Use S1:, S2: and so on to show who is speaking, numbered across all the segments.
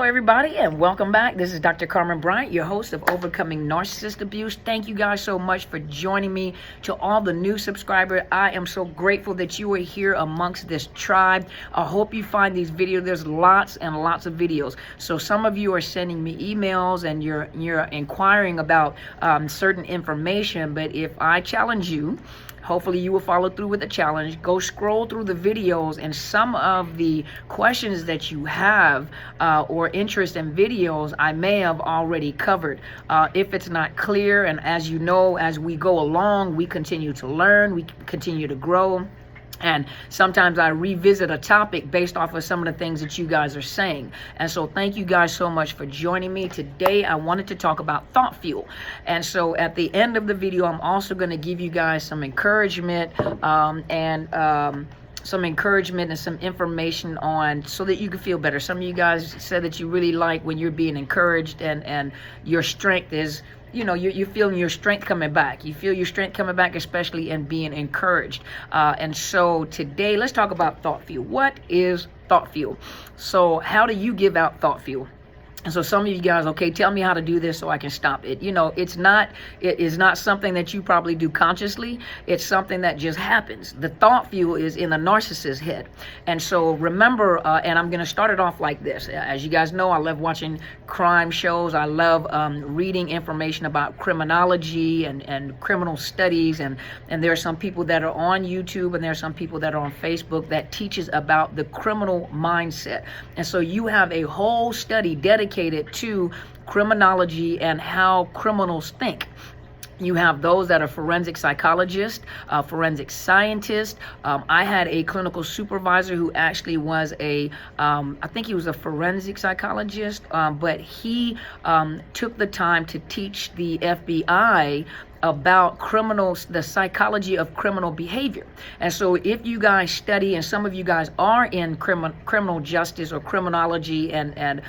S1: everybody, and welcome back. This is Dr. Carmen Bryant, your host of Overcoming Narcissist Abuse. Thank you guys so much for joining me. To all the new subscribers, I am so grateful that you are here amongst this tribe. I hope you find these videos. There's lots and lots of videos. So some of you are sending me emails and you're inquiring about certain information. But if I challenge you, hopefully you will follow through with the challenge. Go scroll through the videos, and some of the questions that you have or interest in videos I may have already covered. If it's not clear, and as you know, as we go along, we continue to learn, we continue to grow. And sometimes I revisit a topic based off of some of the things that you guys are saying. And so thank you guys so much for joining me. Today, I wanted to talk about thought fuel. And so at the end of the video, I'm also going to give you guys some encouragement and some information on so that you can feel better. Some of you guys said that you really like when you're being encouraged and your strength is, you know, you're feeling your strength coming back. You feel your strength coming back, especially in being encouraged. And so today, let's talk about thought fuel. What is thought fuel? So how do you give out thought fuel? And so some of you guys, okay, tell me how to do this so I can stop it. You know, it is not something that you probably do consciously. It's something that just happens. The thought fuel is in the narcissist's head. And so remember, and I'm going to start it off like this. As you guys know, I love watching crime shows. I love reading information about criminology and criminal studies. And there are some people that are on YouTube and there are some people that are on Facebook that teaches about the criminal mindset. And so you have a whole study dedicated to criminology and how criminals think. You have those that are forensic psychologists, forensic scientists. I had a clinical supervisor who actually was I think he was a forensic psychologist, but he took the time to teach the FBI about the psychology of criminal behavior. And so if you guys study, and some of you guys are in criminal justice or criminology, and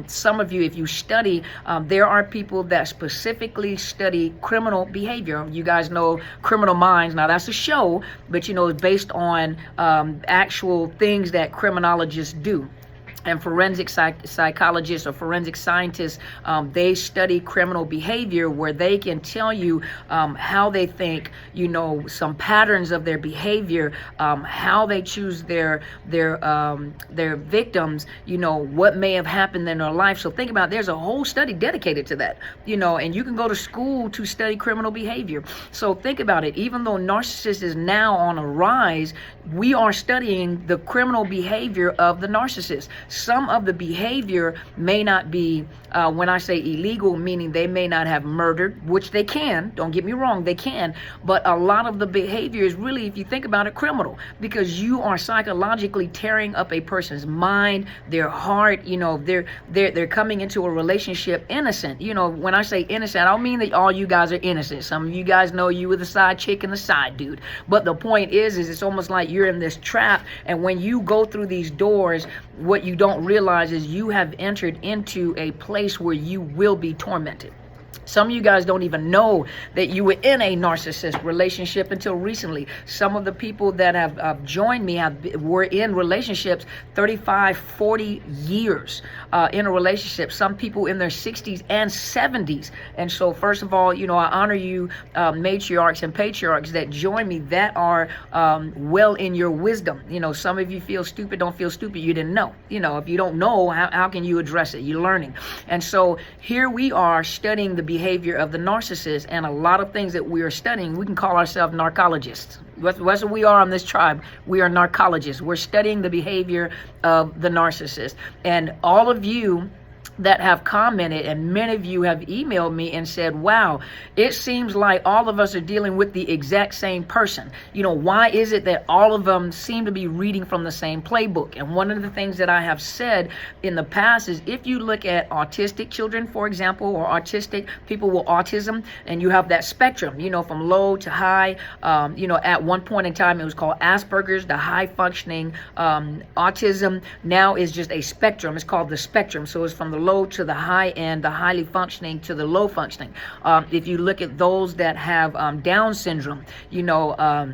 S1: some of you, if you study, there are people that specifically study criminal behavior. You guys know Criminal Minds. Now that's a show, but you know, it's based on actual things that criminologists do. And forensic psychologists or forensic scientists, they study criminal behavior, where they can tell you how they think, you know, some patterns of their behavior, how they choose their victims, you know, what may have happened in their life. So think about it, there's a whole study dedicated to that, you know, and you can go to school to study criminal behavior. So think about it. Even though narcissist is now on a rise, we are studying the criminal behavior of the narcissist. Some of the behavior may not be, when I say illegal, meaning they may not have murdered, which they can, don't get me wrong, they can, but a lot of the behavior is really, if you think about it, criminal, because you are psychologically tearing up a person's mind, their heart. You know, they're coming into a relationship innocent. You know, when I say innocent, I don't mean that all you guys are innocent. Some of you guys know you were the side chick and the side dude, but the point is it's almost like you're in this trap, and when you go through these doors, what you don't realize is you have entered into a place where you will be tormented. Some of you guys don't even know that you were in a narcissist relationship until recently. Some of the people that have joined me were in relationships 35, 40 years in a relationship. Some people in their 60s and 70s. And so first of all, you know, I honor you matriarchs and patriarchs that join me that are well in your wisdom. You know, some of you feel stupid. Don't feel stupid. You didn't know. You know, if you don't know, how can you address it? You're learning. And so here we are studying the behavior of the narcissist, and a lot of things that we are studying, we can call ourselves narcologists. That's what we are on this tribe. We are narcologists. We're studying the behavior of the narcissist. And all of you that have commented, and many of you have emailed me and said, wow, it seems like all of us are dealing with the exact same person. You know, why is it that all of them seem to be reading from the same playbook? And one of the things that I have said in the past is, if you look at autistic children, for example, or autistic people with autism, and you have that spectrum, you know, from low to high, you know, at one point in time it was called Asperger's, the high functioning autism. Now is just a spectrum. It's called the spectrum. So it's from the low to the high end, the highly functioning to the low functioning. If you look at those that have Down syndrome, you know,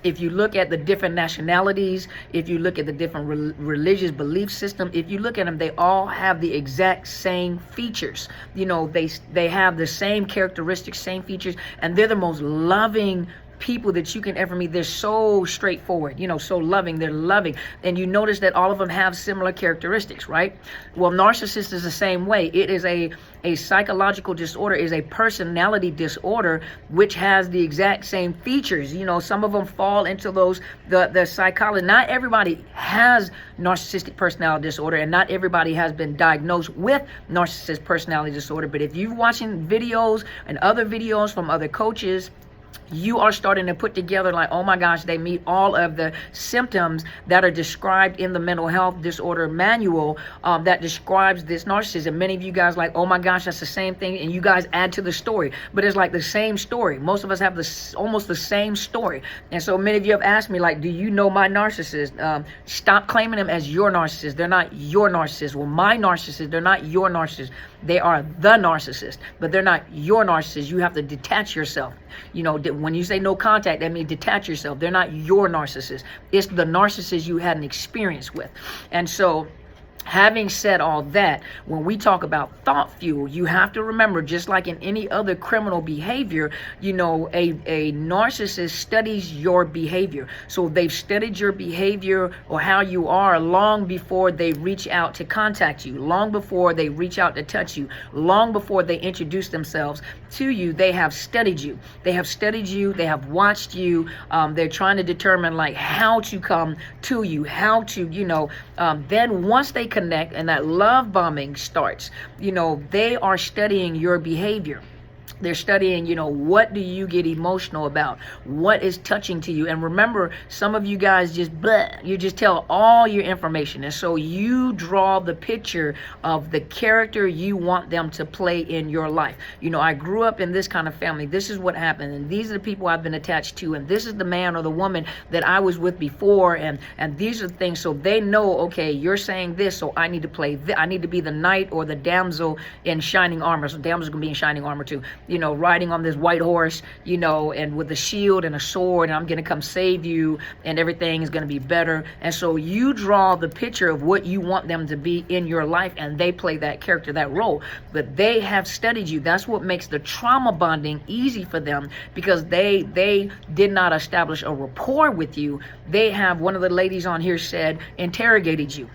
S1: if you look at the different nationalities, if you look at the different religious belief system, if you look at them, they all have the exact same features. You know, they have the same characteristics, same features, and they're the most loving people that you can ever meet. They're so straightforward, you know, so loving. They're loving. And you notice that all of them have similar characteristics, right? Well, narcissist is the same way. It is a psychological disorder, is a personality disorder, which has the exact same features. You know, some of them fall into those, the psychology. Not everybody has narcissistic personality disorder, and not everybody has been diagnosed with narcissistic personality disorder. But if you're watching videos and other videos from other coaches, you are starting to put together like, oh my gosh, they meet all of the symptoms that are described in the mental health disorder manual that describes this narcissism. Many of you guys like, oh my gosh, that's the same thing. And you guys add to the story, but it's like the same story. Most of us have almost the same story. And so many of you have asked me like, do you know my narcissist? Stop claiming them as your narcissist. They're not your narcissist. Well, my narcissist, they're not your narcissist. They are the narcissist, but they're not your narcissist. You have to detach yourself. You know, when you say no contact, that means detach yourself. They're not your narcissist. It's the narcissist you had an experience with. And so, having said all that, when we talk about thought fuel, you have to remember, just like in any other criminal behavior, you know, a narcissist studies your behavior. So they've studied your behavior or how you are long before they reach out to contact you, long before they reach out to touch you, long before they introduce themselves to you. They have studied you. They have studied you. They have watched you. They're trying to determine like how to come to you, how to, you know, then once they connect and that love bombing starts, you know, they are studying your behavior. They're studying, you know, what do you get emotional about? What is touching to you? And remember, some of you guys just, you just tell all your information. And so you draw the picture of the character you want them to play in your life. You know, I grew up in this kind of family. This is what happened. And these are the people I've been attached to. And this is the man or the woman that I was with before. And these are the things. So they know, okay, you're saying this, so I need to play this. I need to be the knight or the damsel in shining armor. So damsel's going to be in shining armor too. You know, riding on this white horse, you know, and with a shield and a sword, and I'm going to come save you, and everything is going to be better. And so you draw the picture of what you want them to be in your life, and they play that character, that role. But they have studied you. That's what makes the trauma bonding easy for them, because they did not establish a rapport with you. They have, one of the ladies on here said, interrogated you.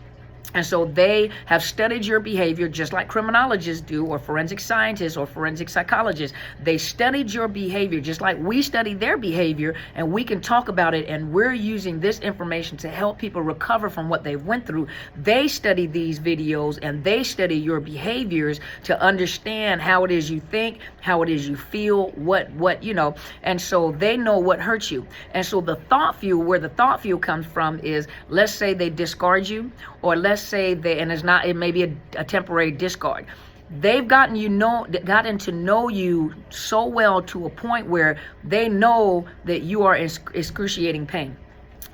S1: And so they have studied your behavior just like criminologists do, or forensic scientists or forensic psychologists. They studied your behavior just like we study their behavior, and we can talk about it, and we're using this information to help people recover from what they went through. They study these videos and they study your behaviors to understand how it is you think, how it is you feel, what you know, and so they know what hurts you. And so the thought fuel, where the thought fuel comes from is, let's say they discard you, or let's say they, and it may be a temporary discard. They've gotten to know you so well to a point where they know that you are in excruciating pain.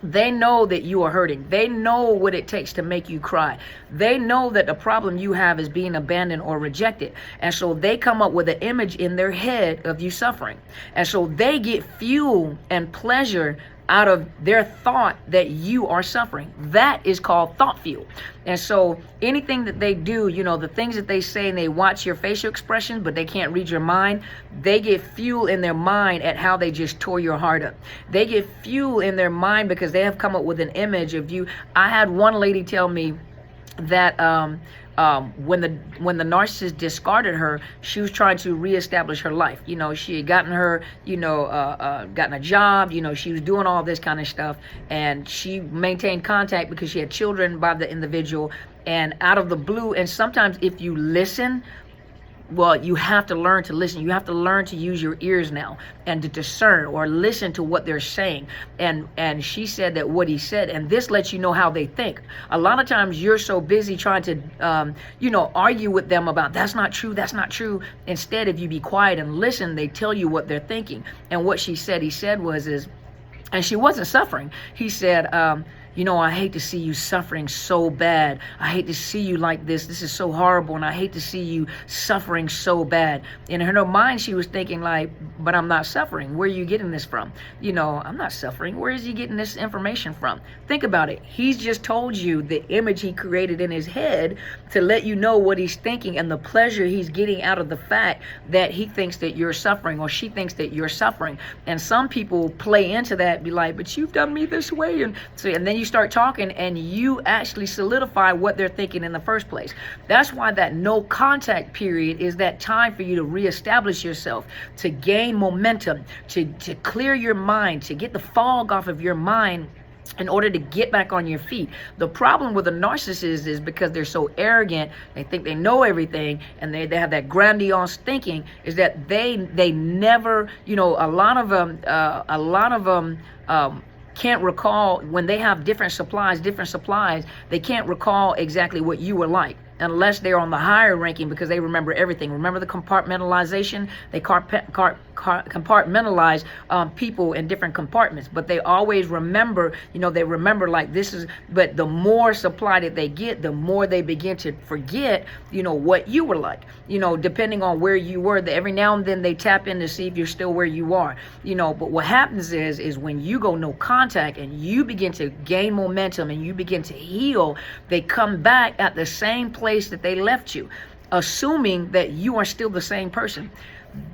S1: They know that you are hurting. They know what it takes to make you cry. They know that the problem you have is being abandoned or rejected. And so they come up with an image in their head of you suffering. And so they get fuel and pleasure out of their thought that you are suffering. That is called thought fuel. And so anything that they do, you know, the things that they say, and they watch your facial expressions, but they can't read your mind, they get fuel in their mind at how they just tore your heart up. They get fuel in their mind because they have come up with an image of you. I had one lady tell me that when the narcissist discarded her, she was trying to reestablish her life. You know, she had gotten her, you know, gotten a job. You know, she was doing all this kind of stuff, and she maintained contact because she had children by the individual. And out of the blue, and sometimes if you listen, well, you have to learn to listen. You have to learn to use your ears now and to discern or listen to what they're saying. And she said that what he said, and this lets you know how they think. A lot of times you're so busy trying to, you know, argue with them about that's not true, that's not true. Instead, if you be quiet and listen, they tell you what they're thinking. And what he said was, and she wasn't suffering. He said, I hate to see you suffering so bad. I hate to see you like this. This is so horrible, and I hate to see you suffering so bad. And in her mind, she was thinking like, but I'm not suffering. Where are you getting this from? I'm not suffering. Where is he getting this information from? Think about it. He's just told you the image he created in his head to let you know what he's thinking and the pleasure he's getting out of the fact that he thinks that you're suffering, or she thinks that you're suffering. And some people play into that, be like, but you've done me this way. And then you start talking and you actually solidify what they're thinking in the first place. That's why that no contact period is that time for you to reestablish yourself, to gain momentum, to clear your mind, to get the fog off of your mind in order to get back on your feet. The problem with a narcissist is because they're so arrogant, they think they know everything, and they have that grandiose thinking, is that they never, a lot of them can't recall when they have different supplies, they can't recall exactly what you were like, unless they're on the higher ranking, because they remember everything. Remember the compartmentalization? They compartmentalize people in different compartments, but they always remember, they remember like this is, but the more supply that they get, the more they begin to forget, what you were like, depending on where you were. Every now and then they tap in to see if you're still where you are, but what happens is when you go no contact and you begin to gain momentum and you begin to heal, they come back at the same place that they left you, assuming that you are still the same person.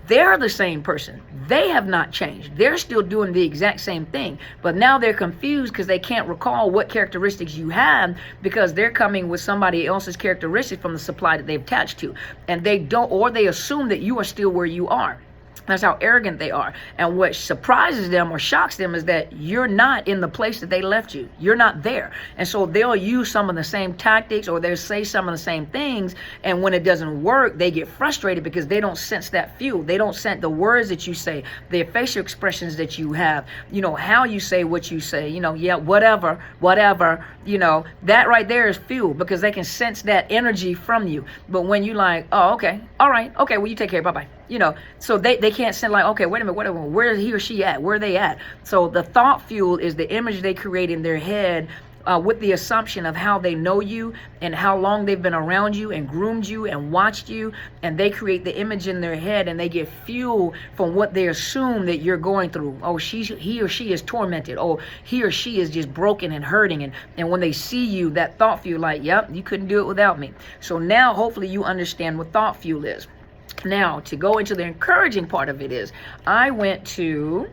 S1: They're the same person. They have not changed. They're still doing the exact same thing, but now they're confused because they can't recall what characteristics you have, because they're coming with somebody else's characteristics from the supply that they've attached to, and they don't, or they assume that you are still where you are. That's how arrogant they are. And what surprises them or shocks them is that you're not in the place that they left you. You're not there. And so they'll use some of the same tactics, or they'll say some of the same things. And when it doesn't work, they get frustrated because they don't sense that fuel. They don't sense the words that you say, the facial expressions that you have, how you say what you say, yeah, whatever, that right there is fuel, because they can sense that energy from you. But when you like, oh, okay, all right, okay, well, you take care, bye-bye. So they can't send like, okay, wait a minute, where is he or she at? Where are they at? So the thought fuel is the image they create in their head with the assumption of how they know you and how long they've been around you and groomed you and watched you. And they create the image in their head, and they get fuel from what they assume that you're going through. Oh, he or she is tormented. Oh, he or she is just broken and hurting. And when they see you, that thought fuel, like, yep, you couldn't do it without me. So now hopefully you understand what thought fuel is. Now, to go into the encouraging part of it is, I went to,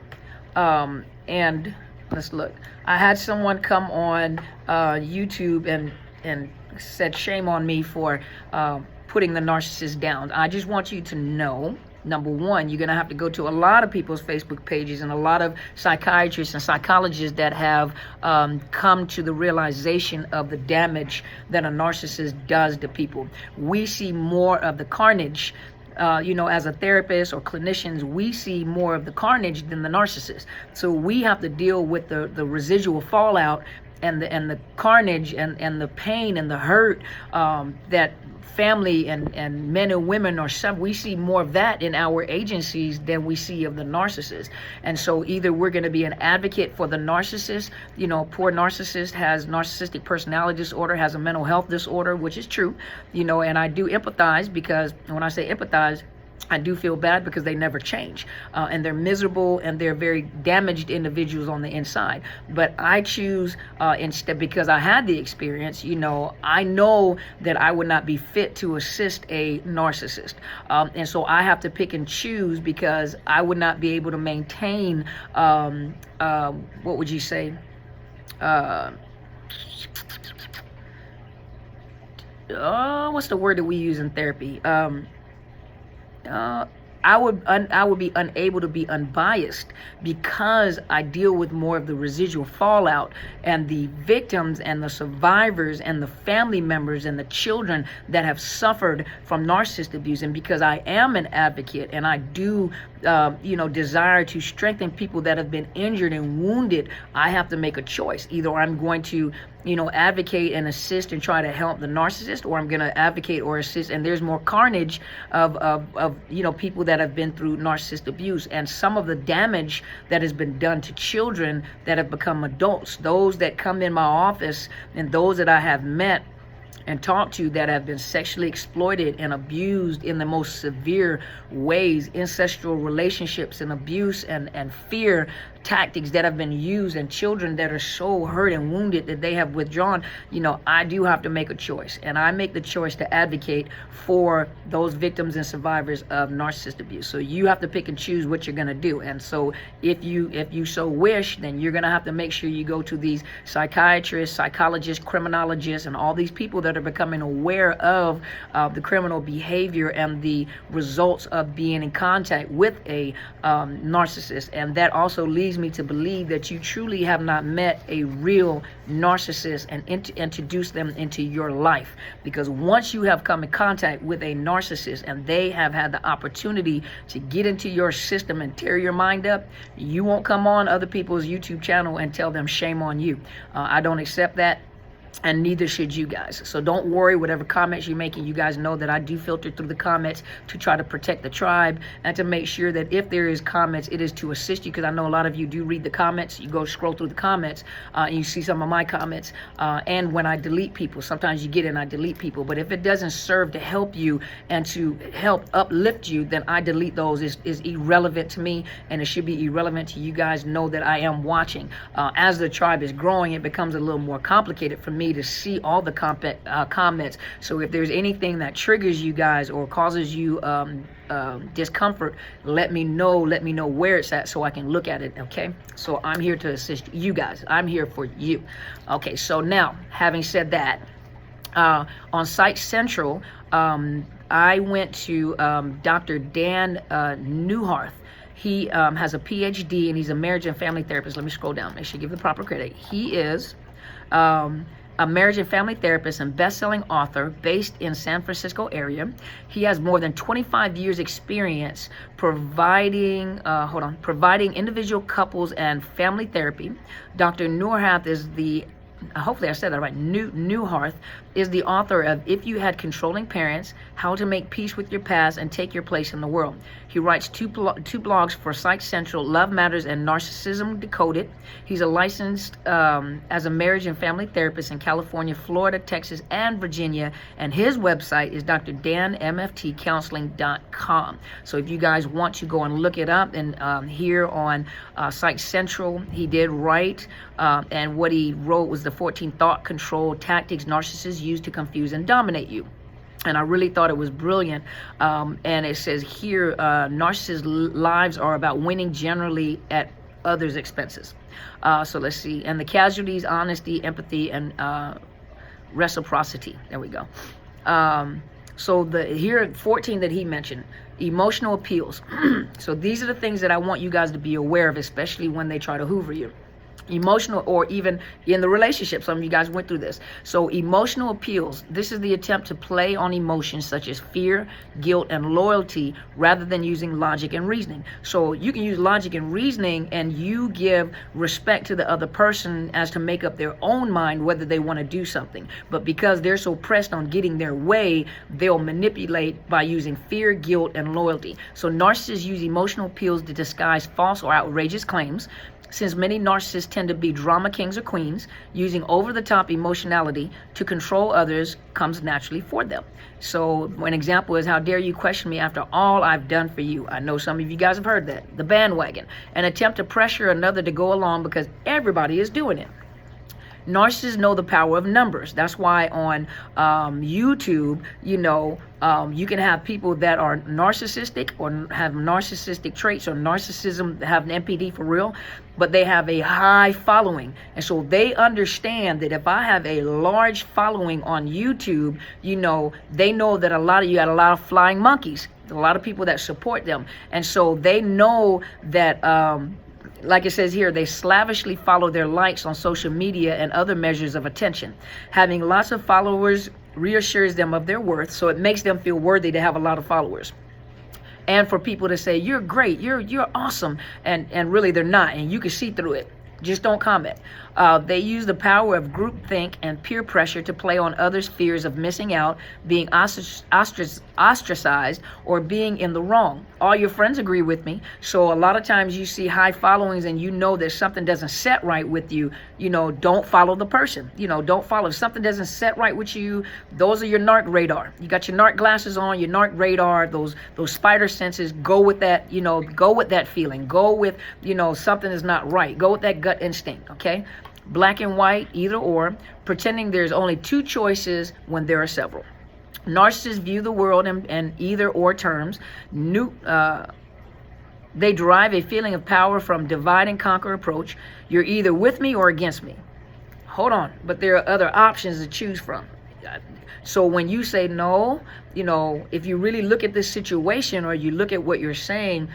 S1: and let's look. I had someone come on YouTube and said shame on me for putting the narcissist down. I just want you to know, number one, you're going to have to go to a lot of people's Facebook pages and a lot of psychiatrists and psychologists that have come to the realization of the damage that a narcissist does to people. We see more of the carnage. As a therapist or clinicians, we see more of the carnage than the narcissist. So we have to deal with the residual fallout and the carnage and the pain and the hurt that family and men and women are some. We see more of that in our agencies than we see of the narcissist. And so either we're going to be an advocate for the narcissist. Poor narcissist has narcissistic personality disorder, has a mental health disorder, which is true. And I do empathize, because when I say empathize, I do feel bad because they never change, and they're miserable, and they're very damaged individuals on the inside. But I choose instead, because I had the experience, I know that I would not be fit to assist a narcissist. And so I have to pick and choose, because I would not be able to maintain, what would you say? What's the word that we use in therapy? I would be unable to be unbiased, because I deal with more of the residual fallout and the victims and the survivors and the family members and the children that have suffered from narcissist abuse. And because I am an advocate and I do desire to strengthen people that have been injured and wounded, I have to make a choice. Either I'm going to advocate and assist and try to help the narcissist, or I'm going to advocate or assist. And there's more carnage of people that have been through narcissist abuse, and some of the damage that has been done to children that have become adults, those that come in my office and those that I have met and talked to that have been sexually exploited and abused in the most severe ways, ancestral relationships and abuse and fear tactics that have been used, and children that are so hurt and wounded that they have withdrawn. I do have to make a choice, and I make the choice to advocate for those victims and survivors of narcissist abuse. So you have to pick and choose what you're going to do. And so if you so wish, then you're going to have to make sure you go to these psychiatrists, psychologists, criminologists, and all these people that are becoming aware of the criminal behavior and the results of being in contact with a narcissist. And that also leads me to believe that you truly have not met a real narcissist and introduce them into your life. Because once you have come in contact with a narcissist and they have had the opportunity to get into your system and tear your mind up, you won't come on other people's YouTube channel and tell them shame on you. I don't accept that. And neither should you guys. So don't worry, whatever comments you're making, you guys know that I do filter through the comments to try to protect the tribe and to make sure that if there is comments, it is to assist you, because I know a lot of you do read the comments. You go scroll through the comments and you see some of my comments. And when I delete people, sometimes you get in, I delete people. But if it doesn't serve to help you and to help uplift you, then I delete those. Is irrelevant to me, and it should be irrelevant to you guys. Know that I am watching. As the tribe is growing, it becomes a little more complicated for me to see all the comments. So if there's anything that triggers you guys or causes you discomfort, let me know where it's at so I can look at it. Okay, so I'm here to assist you guys. I'm here for you. Okay, so now having said that, on Site Central, I went to Dr. Dan Newharth. He has a PhD and he's a marriage and family therapist. Let me scroll down, make sure you give the proper credit. He is a marriage and family therapist and best-selling author based in San Francisco area. He has more than 25 years experience providing individual couples and family therapy. Dr. Newharth is hopefully I said that right, Newharth is the author of If You Had Controlling Parents, How to Make Peace with Your Past and Take Your Place in the World. He writes two blogs for Site Central, Love Matters and Narcissism Decoded. He's a licensed as a marriage and family therapist in California, Florida, Texas, and Virginia. And his website is drdanmftcounseling.com. So if you guys want to go and look it up, and here on Site Central, he did write, and what he wrote was the 14 thought control tactics narcissists use to confuse and dominate you. And I really thought it was brilliant. And it says here, narcissists' lives are about winning generally at others' expenses. So let's see. And the casualties, honesty, empathy, and reciprocity. There we go. So here 14 that he mentioned. Emotional appeals. So these are the things that I want you guys to be aware of, especially when they try to hoover you. Emotional, or even in the relationship, some of you guys went through this. So emotional appeals, this is the attempt to play on emotions such as fear, guilt, and loyalty rather than using logic and reasoning. So you can use logic and reasoning, and you give respect to the other person as to make up their own mind whether they want to do something. But because they're so pressed on getting their way, they'll manipulate by using fear, guilt, and loyalty. So narcissists use emotional appeals to disguise false or outrageous claims. Since many narcissists tend to be drama kings or queens, using over-the-top emotionality to control others comes naturally for them. So an example is, how dare you question me after all I've done for you? I know some of you guys have heard that. The bandwagon. An attempt to pressure another to go along because everybody is doing it. Narcissists know the power of numbers. That's why on YouTube, you can have people that are narcissistic or have narcissistic traits or narcissism, have an NPD for real, but they have a high following. And so they understand that if I have a large following on YouTube, they know that a lot of you got a lot of flying monkeys, a lot of people that support them. And so they know that like it says here, they slavishly follow their likes on social media and other measures of attention. Having lots of followers reassures them of their worth, so it makes them feel worthy to have a lot of followers. and for people to say, you're great, you're awesome, and really they're not, and you can see through it. Just don't comment. They use the power of groupthink and peer pressure to play on others' fears of missing out, being ostracized, or being in the wrong. All your friends agree with me, so a lot of times you see high followings and you know that something doesn't set right with you. Don't follow the person. Don't follow. If something doesn't set right with you, those are your narc radar. You got your narc glasses on, your narc radar, those spider senses. Go with that, go with that feeling. Go with, something is not right. Go with that gut instinct, okay? Black and white, either or, pretending there's only two choices when there are several. Narcissists view the world in either or terms. They derive a feeling of power from divide and conquer approach. You're either with me or against me. Hold on, but there are other options to choose from. So when you say no, if you really look at this situation or you look at what you're saying,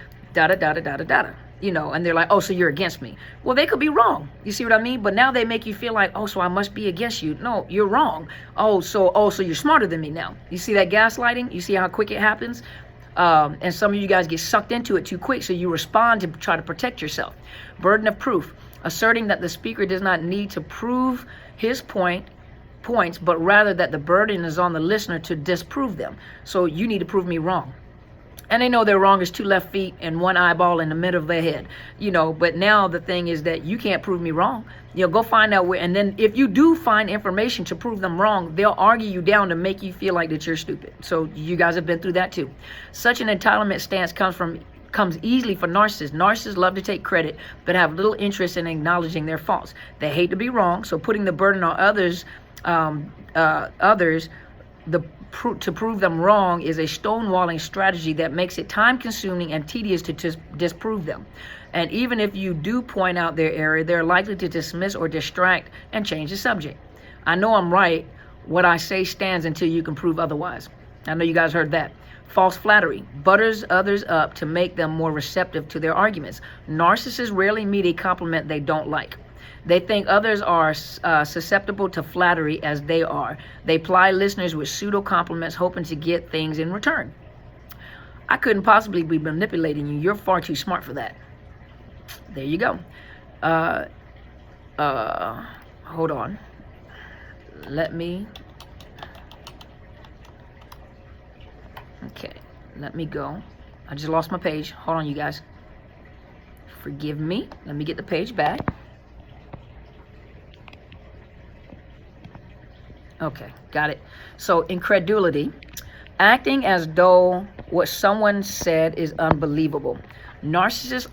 S1: and they're like, oh, so you're against me. Well, they could be wrong. You see what I mean? But now they make you feel like, oh, so I must be against you. No, you're wrong. Oh, so you're smarter than me now. You see that gaslighting? You see how quick it happens? And some of you guys get sucked into it too quick, so you respond to try to protect yourself. Burden of proof, asserting that the speaker does not need to prove his points, but rather that the burden is on the listener to disprove them. So you need to prove me wrong. And they know they're wrong as two left feet and one eyeball in the middle of their head, but now the thing is that you can't prove me wrong. Go find out where, and then if you do find information to prove them wrong, they'll argue you down to make you feel like that you're stupid. So you guys have been through that too. Such an entitlement stance comes easily for narcissists. Narcissists love to take credit, but have little interest in acknowledging their faults. They hate to be wrong, so putting the burden on others, to prove them wrong is a stonewalling strategy that makes it time-consuming and tedious to disprove them. And even if you do point out their error, they're likely to dismiss or distract and change the subject. I know I'm right. What I say stands until you can prove otherwise. I know you guys heard that. False flattery butters others up to make them more receptive to their arguments. Narcissists rarely meet a compliment they don't like. They think others are susceptible to flattery as they are. They ply listeners with pseudo compliments, hoping to get things in return. I couldn't possibly be manipulating you. You're far too smart for that. There you go. Hold on. Okay, let me go. I just lost my page. Hold on, you guys. Forgive me. Let me get the page back. Okay, got it. So incredulity, acting as though what someone said is unbelievable. Narcissists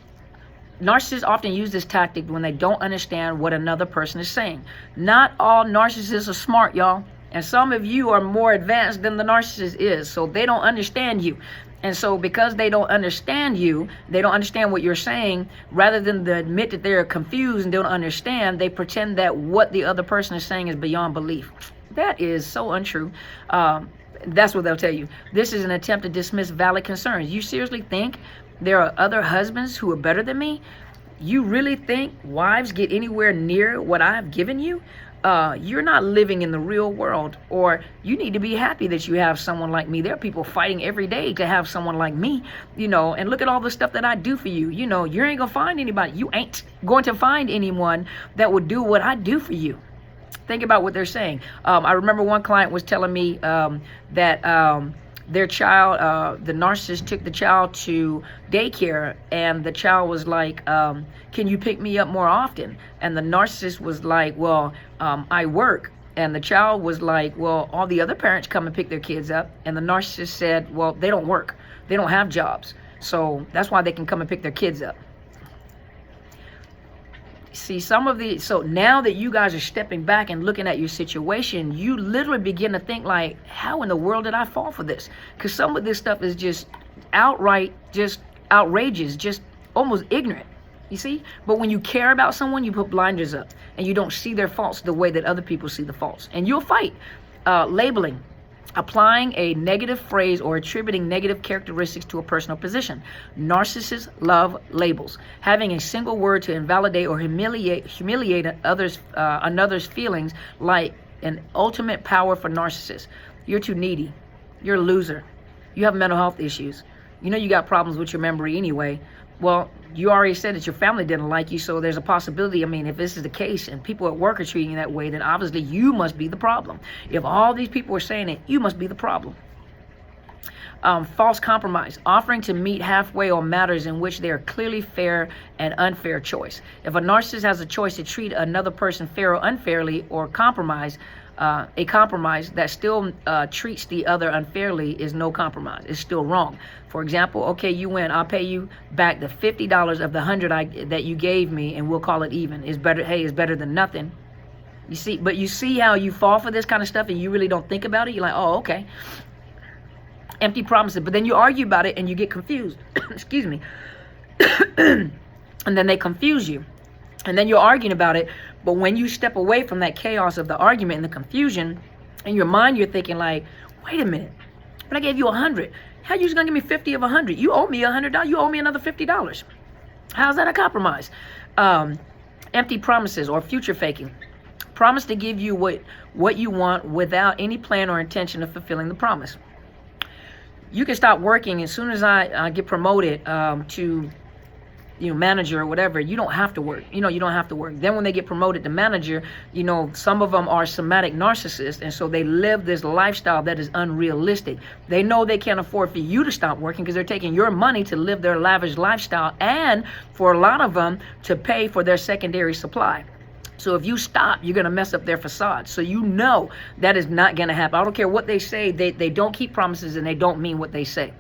S1: often use this tactic when they don't understand what another person is saying. Not all narcissists are smart, y'all. And some of you are more advanced than the narcissist is, so they don't understand you. And so because they don't understand you, they don't understand what you're saying, rather than to admit that they're confused and don't understand, they pretend that what the other person is saying is beyond belief. That is so untrue. That's what they'll tell you. This is an attempt to dismiss valid concerns. You seriously think there are other husbands who are better than me? You really think wives get anywhere near what I've given you? You're not living in the real world, or you need to be happy that you have someone like me. There are people fighting every day to have someone like me, and look at all the stuff that I do for you. You ain't gonna find anybody. You ain't going to find anyone that would do what I do for you. Think about what they're saying. I remember one client was telling me that their child, the narcissist took the child to daycare, and the child was like, can you pick me up more often? And the narcissist was like, well, I work. And the child was like, well, all the other parents come and pick their kids up. And the narcissist said, well, they don't work. They don't have jobs. So that's why they can come and pick their kids up. See, so now that you guys are stepping back and looking at your situation, you literally begin to think like, how in the world did I fall for this? Because some of this stuff is just outright, just outrageous, just almost ignorant, you see? But when you care about someone, you put blinders up and you don't see their faults the way that other people see the faults. And you'll fight. Labeling. Applying a negative phrase or attributing negative characteristics to a personal position. Narcissists love labels. Having a single word to invalidate or humiliate another's feelings, like an ultimate power for narcissists. You're too needy. You're a loser. You have mental health issues. You know you got problems with your memory anyway. Well, you already said that your family didn't like you, so there's a possibility. I mean, if this is the case and people at work are treating you that way, then obviously you must be the problem. If all these people are saying it, you must be the problem. False compromise, offering to meet halfway on matters in which they are clearly fair and unfair choice. If a narcissist has a choice to treat another person fair or unfairly, or compromise, a compromise that still treats the other unfairly is no compromise. It's still wrong. For example, okay, you win. I'll pay you back the $50 of the $100 that you gave me, and we'll call it even. It's better. Hey, it's better than nothing. You see, but you see how you fall for this kind of stuff, and you really don't think about it. You're like, oh, okay. Empty promises, but then you argue about it and you get confused. Excuse me. And then they confuse you. And then you're arguing about it. But when you step away from that chaos of the argument and the confusion, in your mind you're thinking like, wait a minute, but I gave you 100. How you just gonna give me 50 of 100? You owe me $100. You owe me another $50. How's that a compromise? Empty promises or future faking. Promise to give you what you want without any plan or intention of fulfilling the promise. You can stop working as soon as I get promoted to, manager or whatever. You don't have to work. You don't have to work. Then when they get promoted to manager, some of them are somatic narcissists, and so they live this lifestyle that is unrealistic. They know they can't afford for you to stop working because they're taking your money to live their lavish lifestyle, and for a lot of them to pay for their secondary supply. So if you stop, you're going to mess up their facade. So that is not going to happen. I don't care what they say. They don't keep promises, and they don't mean what they say.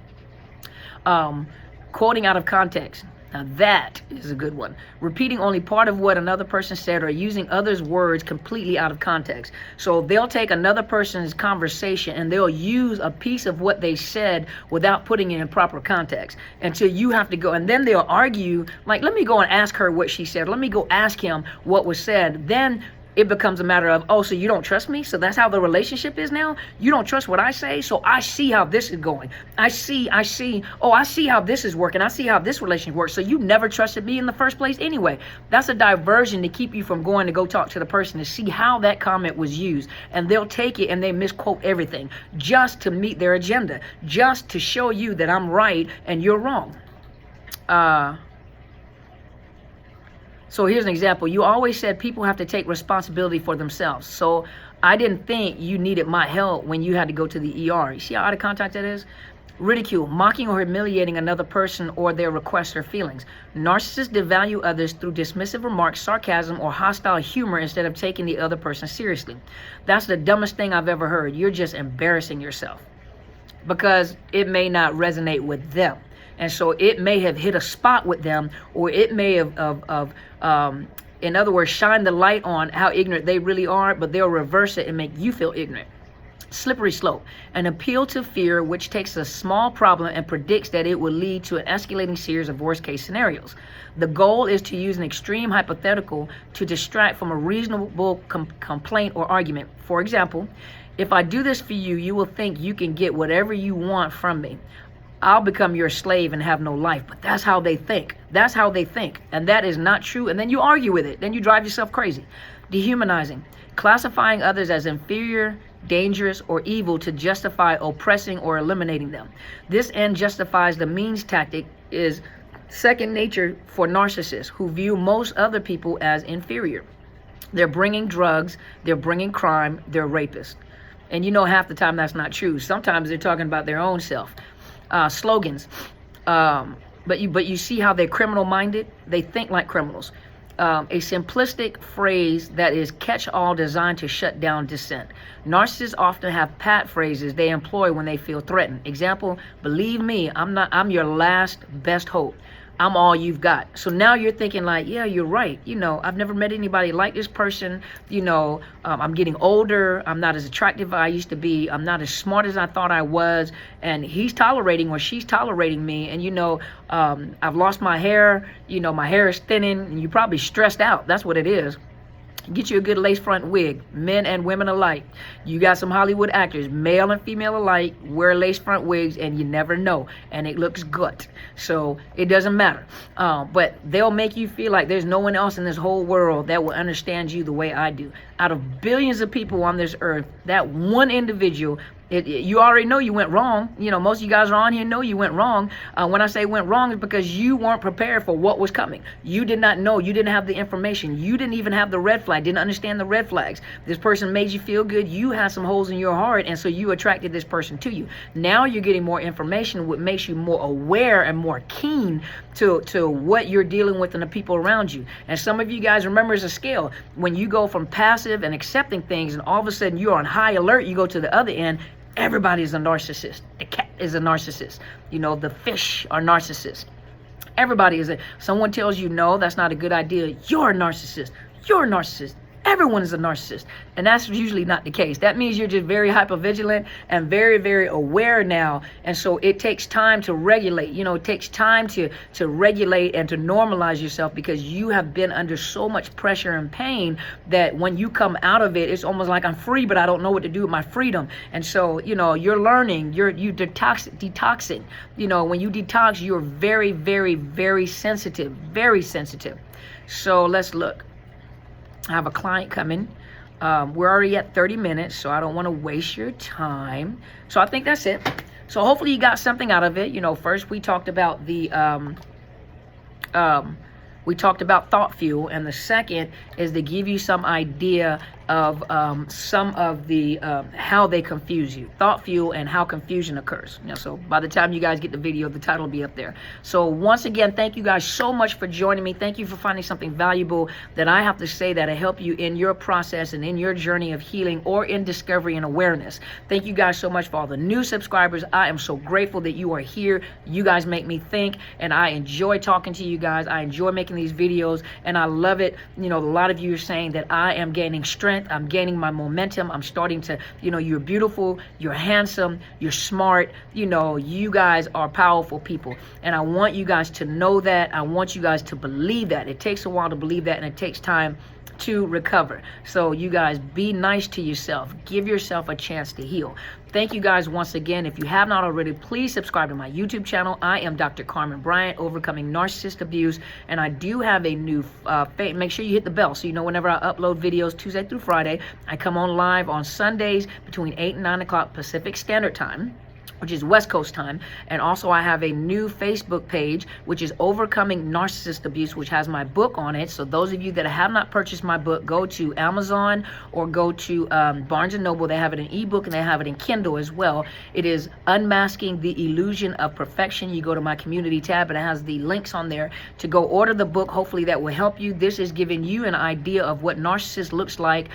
S1: Quoting out of context. Now that is a good one. Repeating only part of what another person said or using others' words completely out of context. So they'll take another person's conversation and they'll use a piece of what they said without putting it in proper context until you have to go. And then they'll argue, like, let me go and ask her what she said. Let me go ask him what was said. Then it becomes a matter of, oh, so you don't trust me? So that's how the relationship is now? You don't trust what I say? So I see how this is going. I see how this is working. I see how this relationship works. So you never trusted me in the first place anyway. That's a diversion to keep you from going to go talk to the person to see how that comment was used. And they'll take it and they misquote everything just to meet their agenda, just to show you that I'm right and you're wrong. So here's an example. You always said people have to take responsibility for themselves. So I didn't think you needed my help when you had to go to the ER. You see how out of context that is? Ridicule, mocking or humiliating another person or their requests or feelings. Narcissists devalue others through dismissive remarks, sarcasm, or hostile humor instead of taking the other person seriously. That's the dumbest thing I've ever heard. You're just embarrassing yourself because it may not resonate with them. And so it may have hit a spot with them, or it may have in other words, shine the light on how ignorant they really are, but they'll reverse it and make you feel ignorant. Slippery slope, an appeal to fear which takes a small problem and predicts that it will lead to an escalating series of worst-case scenarios. The goal is to use an extreme hypothetical to distract from a reasonable complaint or argument. For example, if I do this for you, you will think you can get whatever you want from me. I'll become your slave and have no life. But that's how they think. That's how they think. And that is not true. And then you argue with it. Then you drive yourself crazy. Dehumanizing. Classifying others as inferior, dangerous, or evil to justify oppressing or eliminating them. This end justifies the means tactic is second nature for narcissists who view most other people as inferior. They're bringing drugs. They're bringing crime. They're rapists. And half the time that's not true. Sometimes they're talking about their own self. Slogans, but you see how they're criminal-minded. They think like criminals. A simplistic phrase that is catch-all designed to shut down dissent. Narcissists often have pat phrases they employ when they feel threatened. Example: believe me, I'm your last best hope. I'm all you've got. So now you're thinking like, yeah, you're right. I've never met anybody like this person. I'm getting older. I'm not as attractive as I used to be. I'm not as smart as I thought I was. And he's tolerating or she's tolerating me. And, I've lost my hair. My hair is thinning. And you're probably stressed out. That's what it is. Get you a good lace front wig, men and women alike. You got some Hollywood actors, male and female alike, wear lace front wigs, and you never know. And it looks good. So it doesn't matter. But they'll make you feel like there's no one else in this whole world that will understand you the way I do. Out of billions of people on this earth, that one individual You already know you went wrong. You know, most of you guys are on here know you went wrong. When I say went wrong, it's because you weren't prepared for what was coming. You did not know. You didn't have the information. You didn't even have the red flag. Didn't understand the red flags. This person made you feel good. You had some holes in your heart, and so you attracted this person to you. Now you're getting more information, what makes you more aware and more keen to what you're dealing with and the people around you. And some of you guys remember it's a scale. When you go from passive and accepting things, and all of a sudden you're on high alert, you go to the other end. Everybody is a narcissist. The cat is a narcissist. You know, the fish are narcissists. Everybody is someone tells you, no, that's not a good idea. You're a narcissist. You're a narcissist. Everyone is a narcissist. And that's usually not the case. That means you're just very hypervigilant and very, very aware now. And so it takes time to regulate. You know, it takes time to regulate and to normalize yourself, because you have been under so much pressure and pain that when you come out of it, it's almost like I'm free, but I don't know what to do with my freedom. And so, you know, you're learning, you detoxing. You know, when you detox, you're very, very, very sensitive, very sensitive. So let's look. I have a client coming. We're already at 30 minutes, so I don't want to waste your time. So I think that's it. So hopefully you got something out of it. You know, first we talked about the thought fuel, and the second is to give you some idea of some of the how they confuse you. Thought fuel and how confusion occurs. You know, so by the time you guys get the video, the title will be up there. So once again, thank you guys so much for joining me. Thank you for finding something valuable that I have to say that'll help you in your process and in your journey of healing or in discovery and awareness. Thank you guys so much for all the new subscribers. I am so grateful that you are here. You guys make me think, and I enjoy talking to you guys. I enjoy making these videos, and I love it. You know, a lot of you are saying that I am gaining strength. I'm gaining my momentum. I'm starting to, you know, you're beautiful, you're handsome, you're smart. You know, you guys are powerful people. And I want you guys to know that. I want you guys to believe that. It takes a while to believe that, and it takes time to recover. So you guys, be nice to yourself. Give yourself a chance to heal. Thank you guys once again. If you have not already, please subscribe to my YouTube channel. I am Dr. Carmen Bryant, Overcoming Narcissist Abuse, and I do have a new make sure you hit the bell so you know whenever I upload videos Tuesday through Friday. I come on live on Sundays between 8 and 9 o'clock Pacific Standard Time, which is West Coast time. And also I have a new Facebook page, which is Overcoming Narcissist Abuse, which has my book on it. So those of you that have not purchased my book, go to Amazon or go to Barnes & Noble. They have it in ebook and they have it in Kindle as well. It is Unmasking the Illusion of Perfection. You go to my community tab and it has the links on there to go order the book. Hopefully that will help you. This is giving you an idea of what narcissist looks like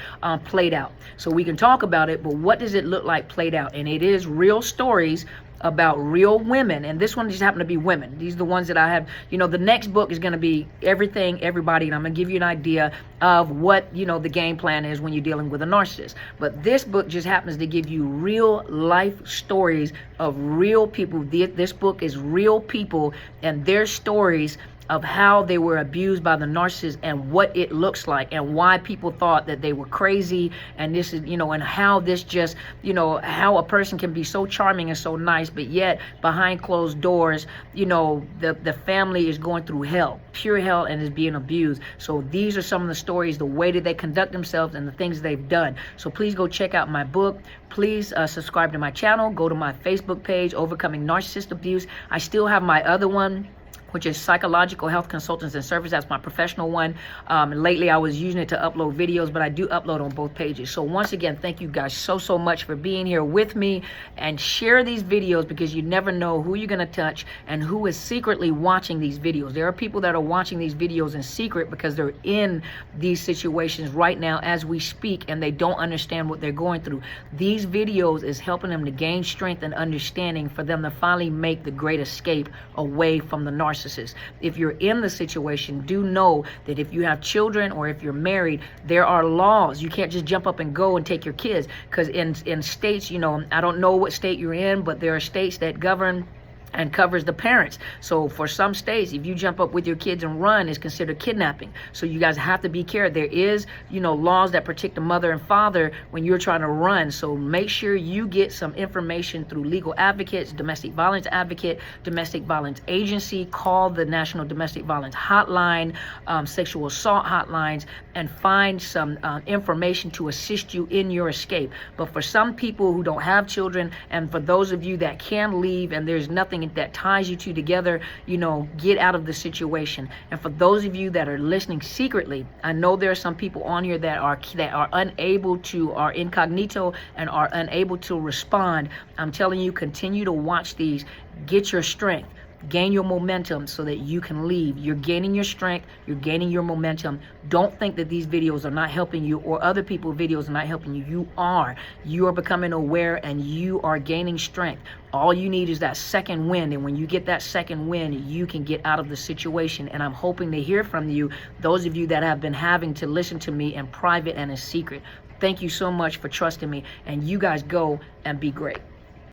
S1: played out. So we can talk about it, but what does it look like played out? And it is real stories about real women, and this one just happened to be women. These are the ones that I have. You know, the next book is going to be everything, everybody, and I'm going to give you an idea of what, you know, the game plan is when you're dealing with a narcissist. But this book just happens to give you real life stories of real people. This book is real people and their stories of how they were abused by the narcissist and what it looks like and why people thought that they were crazy. And this is, you know, and how this just, you know, how a person can be so charming and so nice, but yet behind closed doors, you know, the family is going through hell, pure hell, and is being abused. So these are some of the stories, the way that they conduct themselves and the things they've done. So please go check out my book. Please subscribe to my channel. Go to my Facebook page, Overcoming Narcissist Abuse. I still have my other one, which is Psychological Health Consultants and Service. That's my professional one. Lately, I was using it to upload videos, but I do upload on both pages. So once again, thank you guys so much for being here with me, and share these videos, because you never know who you're going to touch and who is secretly watching these videos. There are people that are watching these videos in secret because they're in these situations right now as we speak, and they don't understand what they're going through. These videos is helping them to gain strength and understanding for them to finally make the great escape away from the narcissist. If you're in the situation, do know that if you have children or if you're married, there are laws. You can't just jump up and go and take your kids, because in states, you know, I don't know what state you're in, but there are states that govern and covers the parents. So for some states, if you jump up with your kids and run, it's considered kidnapping. So you guys have to be careful. There is, laws that protect the mother and father when you're trying to run. So make sure you get some information through legal advocates, domestic violence advocate, domestic violence agency. Call the National Domestic Violence Hotline, sexual assault hotlines, and find some information to assist you in your escape. But for some people who don't have children, and for those of you that can leave and there's nothing that ties you two together, get out of the situation. And for those of you that are listening secretly, I know there are some people on here that are unable to, are incognito and are unable to respond. I'm telling you, continue to watch these. Get your strength. Gain your momentum so that you can leave. You're gaining your strength. You're gaining your momentum. Don't think that these videos are not helping you or other people's videos are not helping you. You are. You are becoming aware and you are gaining strength. All you need is that second wind. And when you get that second wind, you can get out of the situation. And I'm hoping to hear from you, those of you that have been having to listen to me in private and in secret. Thank you so much for trusting me. And you guys go and be great.